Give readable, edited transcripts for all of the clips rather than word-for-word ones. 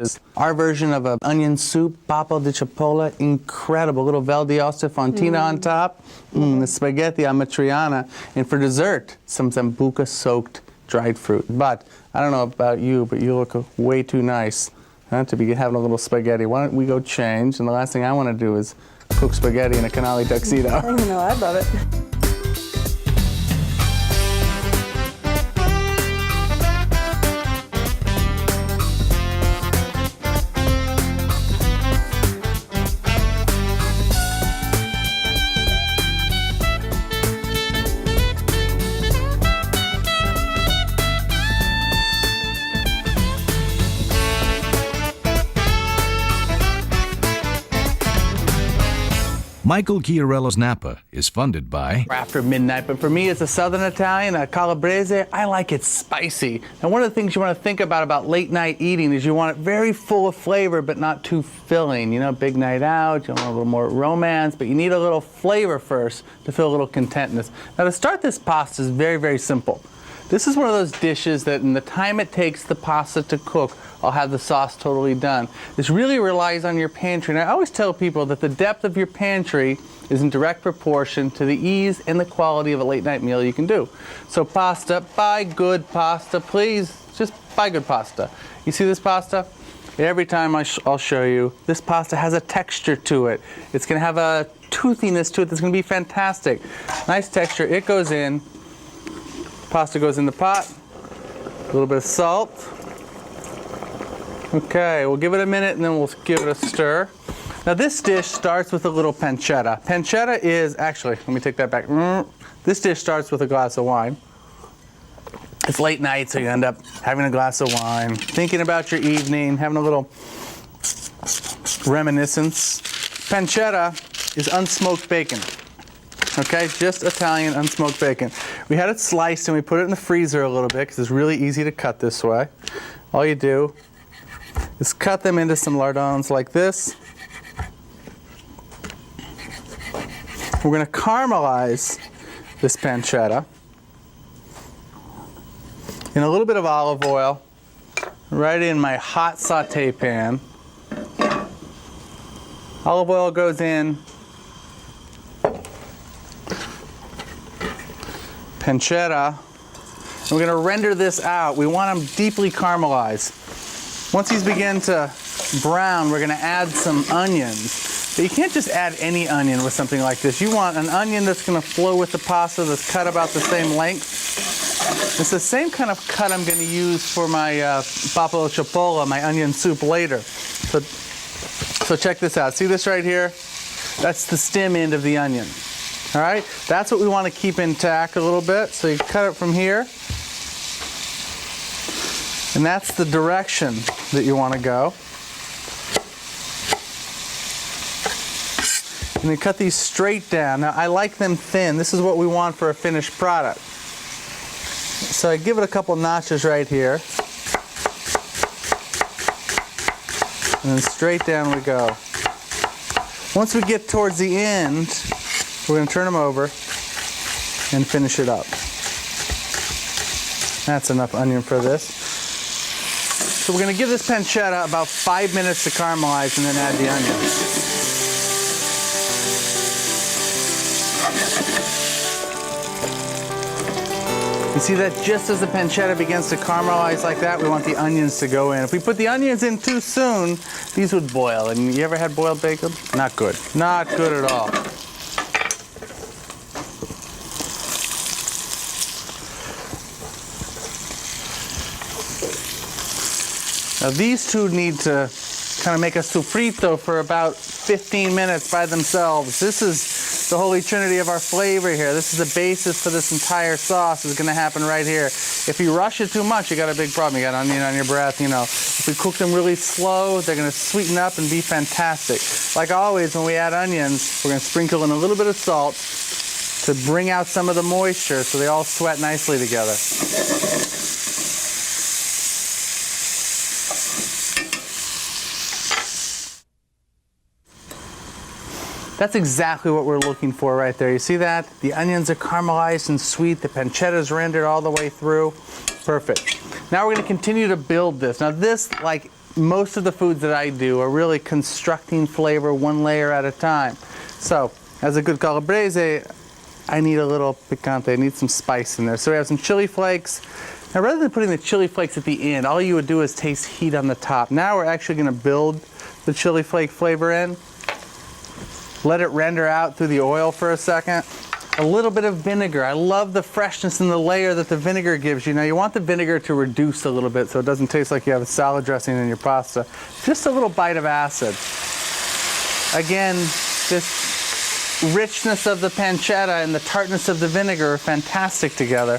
is our version of an onion soup, pappa di cipolla, incredible. Little vel di ossa fontina on top, the spaghetti amatriciana, and for dessert, some sambuca soaked dried fruit. But I don't know about you, but you look way too nice to be having a little spaghetti. Why don't we go change? And the last thing I want to do is cook spaghetti in a canali tuxedo. I know, I love it. Michael Chiarello's Napa is funded by After midnight, but for me it's a Southern Italian, a calabrese. I like it spicy. And one of the things you want to think about late night eating is you want it very full of flavor, but not too filling. You know, big night out, you want a little more romance, but you need a little flavor first to feel a little contentness. Now to start this pasta is very, very simple. This is one of those dishes that in the time it takes the pasta to cook, I'll have the sauce totally done. This really relies on your pantry. And I always tell people that the depth of your pantry is in direct proportion to the ease and the quality of a late night meal you can do. So pasta, buy good pasta, please. Just buy good pasta. You see this pasta? Every time I'll show you, this pasta has a texture to it. It's gonna have a toothiness to it that's gonna be fantastic. Nice texture, it goes in. Pasta goes in the pot, a little bit of salt. Okay, we'll give it a minute and then we'll give it a stir. Now this dish starts with a little pancetta. Pancetta is, actually, let me take that back. This dish starts with a glass of wine. It's late night, so you end up having a glass of wine, thinking about your evening, having a little reminiscence. Pancetta is unsmoked bacon. Okay, just Italian unsmoked bacon. We had it sliced and we put it in the freezer a little bit because it's really easy to cut this way. All you do is cut them into some lardons like this. We're going to caramelize this pancetta in a little bit of olive oil right in my hot saute pan. Olive oil goes in. Pancetta, and we're going to render this out. We want them deeply caramelized. Once these begin to brown, we're going to add some onions. But you can't just add any onion with something like this. You want an onion that's going to flow with the pasta, that's cut about the same length. It's the same kind of cut I'm going to use for my pappa di cipolla, my onion soup later. So check this out. See this right here? That's the stem end of the onion. All right, that's what we want to keep intact a little bit. So you cut it from here. And that's the direction that you want to go. And then cut these straight down. Now I like them thin. This is what we want for a finished product. So I give it a couple notches right here. And then straight down we go. Once we get towards the end, we're going to turn them over and finish it up. That's enough onion for this. So we're going to give this pancetta about 5 minutes to caramelize and then add the onions. You see that just as the pancetta begins to caramelize like that, we want the onions to go in. If we put the onions in too soon, these would boil. And you ever had boiled bacon? Not good. Not good at all. Now these two need to kind of make a sofrito for about 15 minutes by themselves. This is the holy trinity of our flavor here. This is the basis for this entire sauce is going to happen right here. If you rush it too much, you got a big problem. You got onion on your breath, you know. If we cook them really slow, they're going to sweeten up and be fantastic. Like always, when we add onions, we're going to sprinkle in a little bit of salt to bring out some of the moisture so they all sweat nicely together. That's exactly what we're looking for right there. You see that? The onions are caramelized and sweet. The pancetta is rendered all the way through. Perfect. Now we're going to continue to build this. Now this, like most of the foods that I do are really constructing flavor one layer at a time. So, as a good calabrese, I need a little picante, I need some spice in there. So we have some chili flakes. Now rather than putting the chili flakes at the end, all you would do is taste heat on the top. Now we're actually gonna build the chili flake flavor in. Let it render out through the oil for a second. A little bit of vinegar. I love the freshness and the layer that the vinegar gives you. Now you want the vinegar to reduce a little bit so it doesn't taste like you have a salad dressing in your pasta. Just a little bite of acid. Again, this richness of the pancetta and the tartness of the vinegar are fantastic together.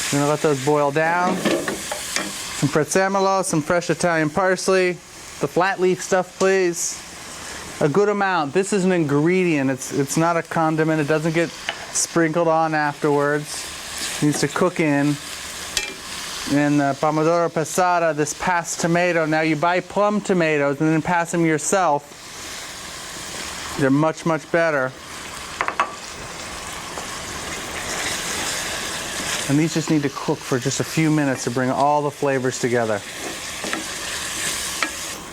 I'm gonna let those boil down. Some prezzemolo, some fresh Italian parsley. The flat leaf stuff, please. A good amount. This is an ingredient. It's not a condiment. It doesn't get sprinkled on afterwards. It needs to cook in. And the pomodoro passata, this passed tomato. Now you buy plum tomatoes and then pass them yourself. They're much, much better. And these just need to cook for just a few minutes to bring all the flavors together.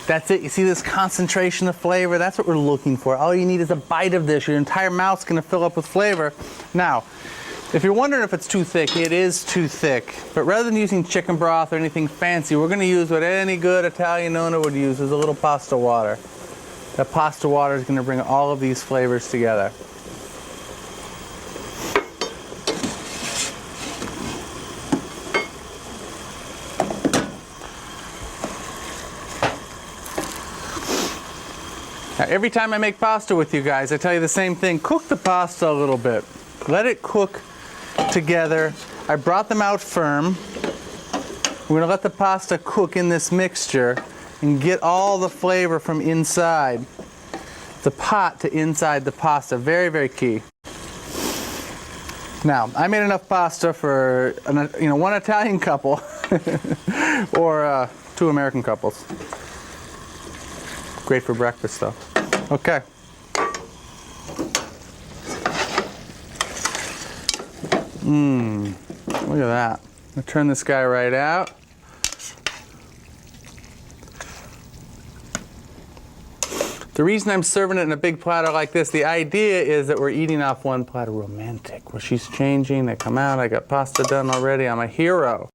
That's it. You see this concentration of flavor? That's what we're looking for. All you need is a bite of this. Your entire mouth's going to fill up with flavor. Now, if you're wondering if it's too thick, it is too thick. But rather than using chicken broth or anything fancy, we're going to use what any good Italian owner would use, is a little pasta water. That pasta water is going to bring all of these flavors together. Now, every time I make pasta with you guys, I tell you the same thing. Cook the pasta a little bit. Let it cook together. I brought them out firm. We're going to let the pasta cook in this mixture and get all the flavor from inside the pot to inside the pasta. Very, very key. Now, I made enough pasta for one Italian couple or 2 American couples. Great for breakfast though. Okay. Look at that. I'm gonna turn this guy right out. The reason I'm serving it in a big platter like this, the idea is that we're eating off one platter. Romantic. Where she's changing, they come out, I got pasta done already, I'm a hero.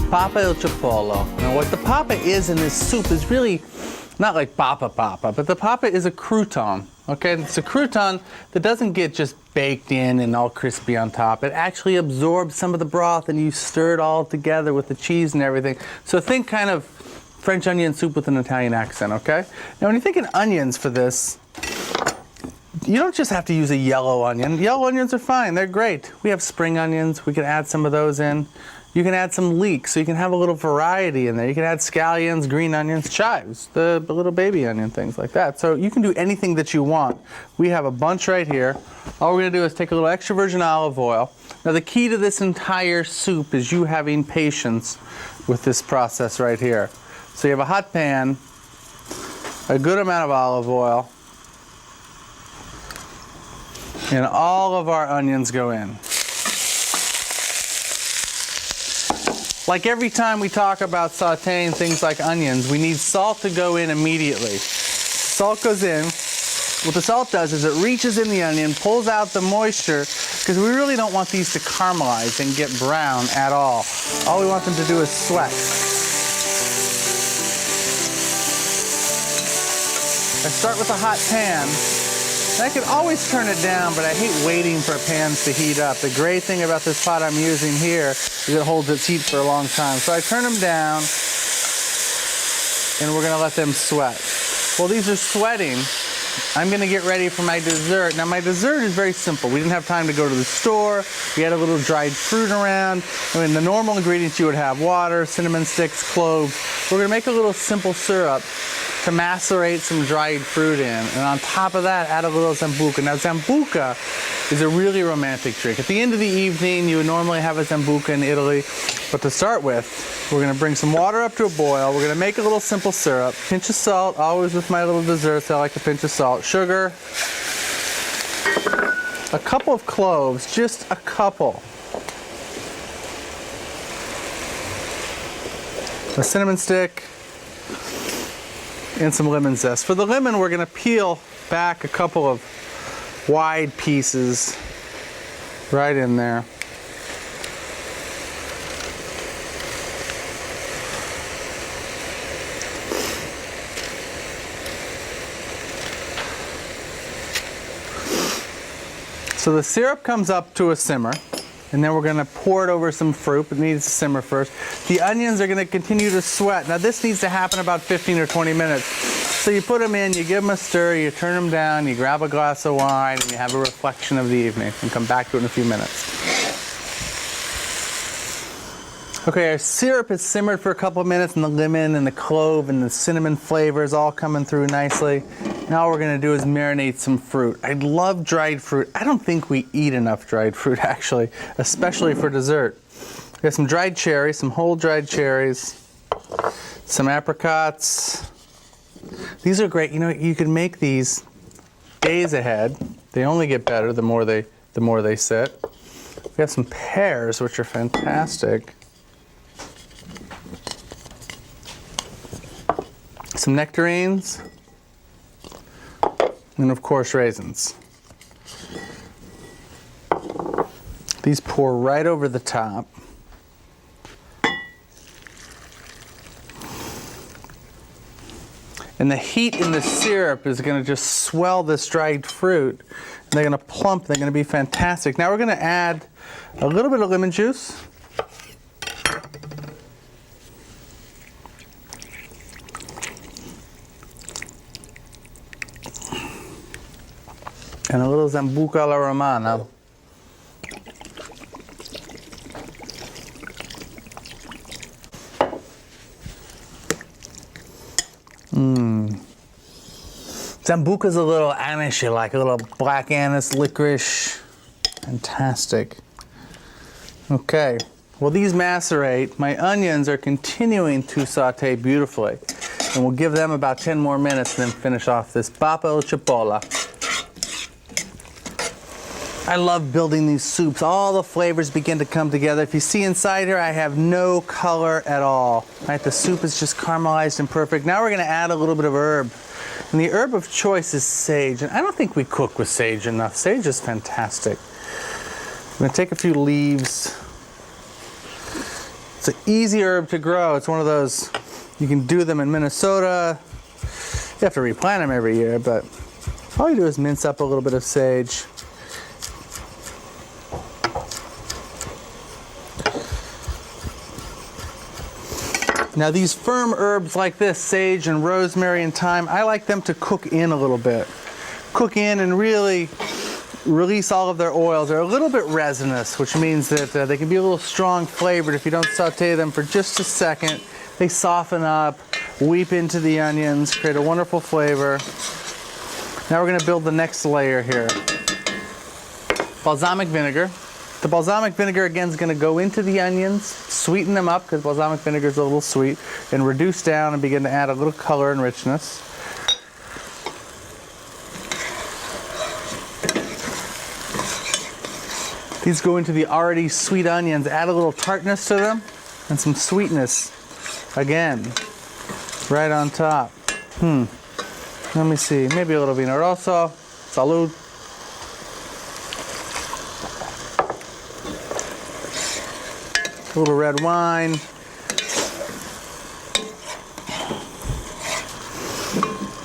Papa il cipolla. Now what the papa is in this soup is really not like papa, but the papa is a crouton. Okay, it's a crouton that doesn't get just baked in and all crispy on top. It actually absorbs some of the broth and you stir it all together with the cheese and everything. So think kind of French onion soup with an Italian accent, okay? Now when you're thinking onions for this, you don't just have to use a yellow onion. Yellow onions are fine, they're great. We have spring onions, we can add some of those in. You can add some leeks, so you can have a little variety in there. You can add scallions, green onions, chives, the little baby onion, things like that. So you can do anything that you want. We have a bunch right here. All we're gonna do is take a little extra virgin olive oil. Now the key to this entire soup is you having patience with this process right here. So you have a hot pan, a good amount of olive oil, and all of our onions go in. Like every time we talk about sauteing things like onions, we need salt to go in immediately. Salt goes in. What the salt does is it reaches in the onion, pulls out the moisture, because we really don't want these to caramelize and get brown at all. All we want them to do is sweat. I start with a hot pan. I can always turn it down, but I hate waiting for pans to heat up. The great thing about this pot I'm using here is it holds its heat for a long time. So I turn them down, and we're gonna let them sweat. While these are sweating, I'm gonna get ready for my dessert. Now my dessert is very simple. We didn't have time to go to the store. We had a little dried fruit around. I mean, the normal ingredients you would have: water, cinnamon sticks, cloves. We're gonna make a little simple syrup to macerate some dried fruit in. And on top of that, add a little Sambuca. Now Sambuca is a really romantic drink. At the end of the evening, you would normally have a Sambuca in Italy. But to start with, we're gonna bring some water up to a boil. We're gonna make a little simple syrup. Pinch of salt, always with my little desserts, I like a pinch of salt. Sugar, a couple of cloves, just a couple. A cinnamon stick, and some lemon zest. For the lemon, we're gonna peel back a couple of wide pieces right in there. So the syrup comes up to a simmer, and then we're gonna pour it over some fruit. It needs to simmer first. The onions are gonna continue to sweat. Now this needs to happen about 15 or 20 minutes. So you put them in, you give them a stir, you turn them down, you grab a glass of wine, and you have a reflection of the evening. And come back to it in a few minutes. Okay, our syrup has simmered for a couple of minutes, and the lemon and the clove and the cinnamon flavors all coming through nicely. Now what we're gonna do is marinate some fruit. I love dried fruit. I don't think we eat enough dried fruit actually, especially for dessert. We have some dried cherries, some whole dried cherries, some apricots. These are great. You know, you can make these days ahead. They only get better the more they sit. We have some pears, which are fantastic. Some nectarines. And of course, raisins. These pour right over the top. And the heat in the syrup is going to just swell this dried fruit. And they're going to plump, they're going to be fantastic. Now we're going to add a little bit of lemon juice. And a little Zambuca alla Romana. Zambuca's a little anish, like a little black anise, licorice. Fantastic. Okay, well these macerate. My onions are continuing to saute beautifully. And we'll give them about 10 more minutes and then finish off this papa al cipolla. I love building these soups. All the flavors begin to come together. If you see inside here, I have no color at all. Right, the soup is just caramelized and perfect. Now we're gonna add a little bit of herb. And the herb of choice is sage. And I don't think we cook with sage enough. Sage is fantastic. I'm gonna take a few leaves. It's an easy herb to grow. It's one of those, you can do them in Minnesota. You have to replant them every year, but all you do is mince up a little bit of sage. Now these firm herbs like this, sage and rosemary and thyme, I like them to cook in a little bit. Cook in and really release all of their oils. They're a little bit resinous, which means that they can be a little strong flavored if you don't saute them for just a second. They soften up, weep into the onions, create a wonderful flavor. Now we're gonna build the next layer here. Balsamic vinegar. The balsamic vinegar again is going to go into the onions, sweeten them up because balsamic vinegar is a little sweet, and reduce down and begin to add a little color and richness. These go into the already sweet onions, add a little tartness to them, and some sweetness again, right on top. Let me see, maybe a little vino rosso. Salud. A little red wine.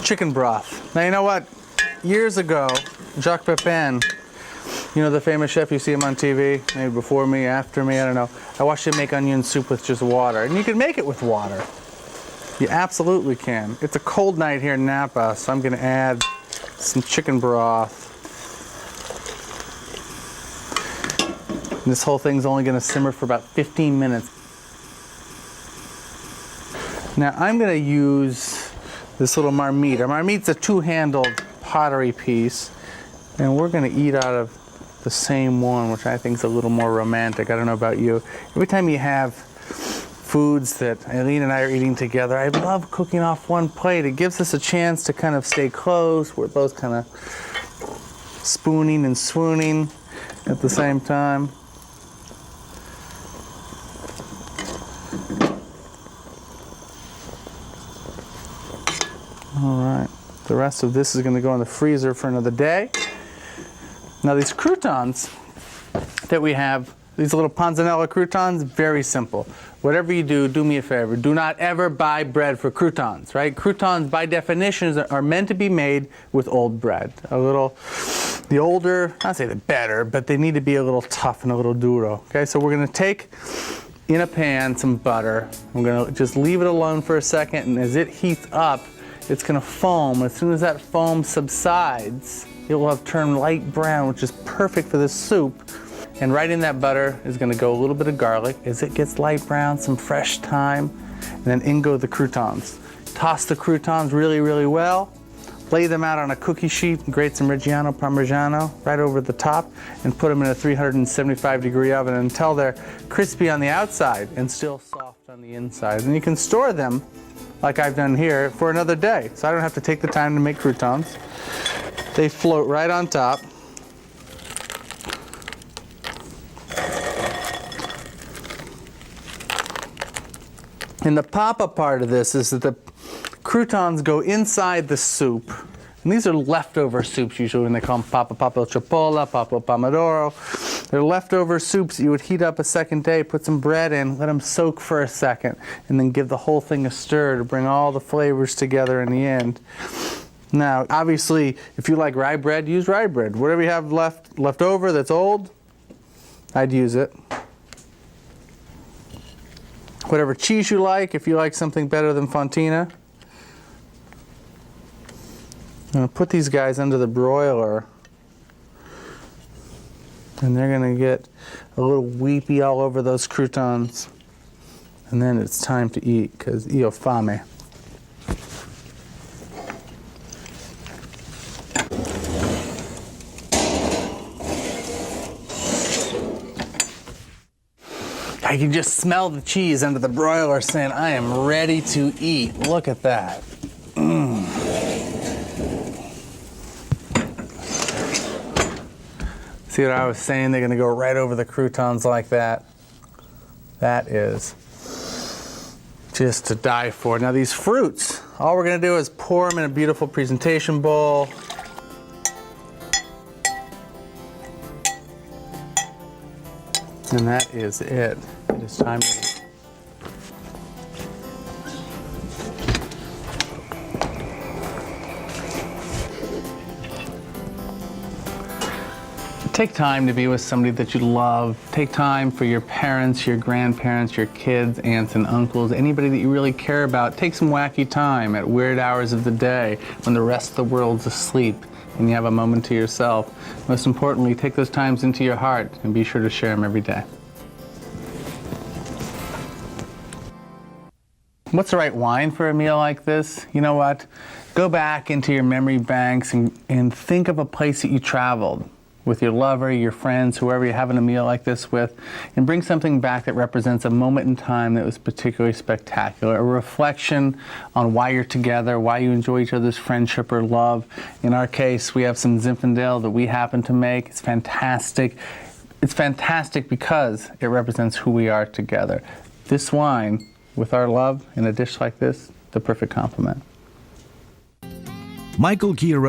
Chicken broth. Now you know what? Years ago, Jacques Pepin, you know the famous chef, you see him on TV, maybe before me, after me, I don't know. I watched him make onion soup with just water. And you can make it with water. You absolutely can. It's a cold night here in Napa, so I'm gonna add some chicken broth. And this whole thing's only going to simmer for about 15 minutes. Now I'm going to use this little marmite. A marmite's a two-handled pottery piece, and we're going to eat out of the same one, which I think is a little more romantic. I don't know about you. Every time you have foods that Eileen and I are eating together. I love cooking off one plate. It gives us a chance to kind of stay close. We're both kind of spooning and swooning at the same time. All right, the rest of this is going to go in the freezer for another day. Now these croutons that we have, these little panzanella croutons, very simple. Whatever you do, do me a favor. Do not ever buy bread for croutons, right? Croutons, by definition, are meant to be made with old bread. The older, I'd say the better, but they need to be a little tough and a little duro. Okay, so we're gonna take in a pan some butter. I'm gonna just leave it alone for a second, and as it heats up, it's gonna foam. As soon as that foam subsides, it will have turned light brown, which is perfect for this soup. And right in that butter is gonna go a little bit of garlic. As it gets light brown, some fresh thyme, and then in go the croutons. Toss the croutons really, really well. Lay them out on a cookie sheet, grate some Reggiano Parmigiano right over the top, and put them in a 375-degree oven until they're crispy on the outside and still soft on the inside. And you can store them, like I've done here, for another day. So I don't have to take the time to make croutons. They float right on top. And the papa part of this is that the croutons go inside the soup. And these are leftover soups usually when they call them papa al cipolla, papa al pomodoro. They're leftover soups that you would heat up a second day, put some bread in, let them soak for a second, and then give the whole thing a stir to bring all the flavors together in the end. Now, obviously, if you like rye bread, use rye bread. Whatever you have left over that's old, I'd use it. Whatever cheese you like, if you like something better than Fontina. I'm going to put these guys under the broiler, and they're going to get a little weepy all over those croutons. And then it's time to eat, because io fame. I can just smell the cheese under the broiler saying, I am ready to eat. Look at that. See what I was saying? They're gonna go right over the croutons like that. That is just to die for. Now these fruits, all we're gonna do is pour them in a beautiful presentation bowl. And that is it. It is time to eat. Take time to be with somebody that you love. Take time for your parents, your grandparents, your kids, aunts and uncles, anybody that you really care about. Take some wacky time at weird hours of the day when the rest of the world's asleep and you have a moment to yourself. Most importantly, take those times into your heart and be sure to share them every day. What's the right wine for a meal like this? You know what? Go back into your memory banks and think of a place that you traveled with your lover, your friends, whoever you're having a meal like this with, and bring something back that represents a moment in time that was particularly spectacular, a reflection on why you're together, why you enjoy each other's friendship or love. In our case, we have some Zinfandel that we happen to make. It's fantastic. It's fantastic because it represents who we are together. This wine, with our love in a dish like this, the perfect complement. Michael Chiarello.